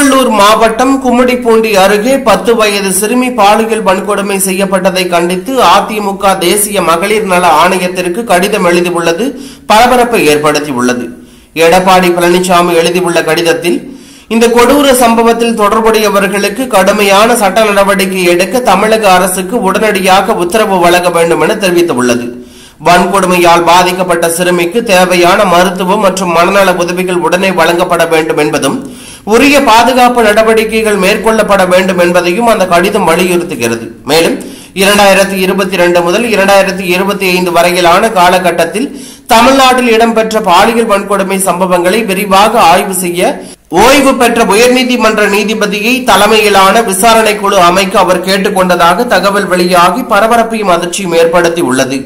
திருவள்ளூர் மாவட்டம் கும்மிடிப்பூண்டி அருகே 10 வயது சிறுமி பாலியல் வன்கொடுமை செய்யப்பட்டதை கண்டித்து அதிமுக தேசிய மகளிர் நல ஆணையத்திற்கு கடிதம் எழுதியுள்ளது பரபரப்பை ஏற்படுத்தியுள்ளது. எடப்பாடி பழனிசாமி எழுதியுள்ள கடிதத்தில் இந்த கொடூர சம்பவத்தில் தொடர்புடையவர்களுக்கு கடுமையான சட்ட நடவடிக்கை எடுக்க தமிழக அரசுக்கு உடனடியாக உத்தரவு வழங்க வேண்டும் என தெரிவித்துள்ளது. வன்கொடுமையால் பாதிக்கப்பட்ட சிறுமிக்கு தேவையான மருத்துவம் மற்றும் மனநல உதவிகள் உடனே வழங்கப்பட வேண்டும் என்பதும் உரிய பாதுகாப்பு நடவடிக்கைகள் மேற்கொள்ளப்பட வேண்டும் என்பதையும் அந்த கடிதம் வலியுறுத்துகிறது. மேலும் 2022 முதல் 2025 வரையிலான காலகட்டத்தில் தமிழ்நாட்டில் இடம்பெற்ற பாலியல் வன்கொடுமை சம்பவங்களை விரிவாக ஆய்வு செய்ய ஓய்வு பெற்ற உயர்நீதிமன்ற நீதிபதியை தலைமையிலான விசாரணை குழு அமைக்க அவர் கேட்டுக் கொண்டதாக தகவல் வெளியாகி பரபரப்பையும் அதிர்ச்சியும் ஏற்படுத்தியுள்ளது.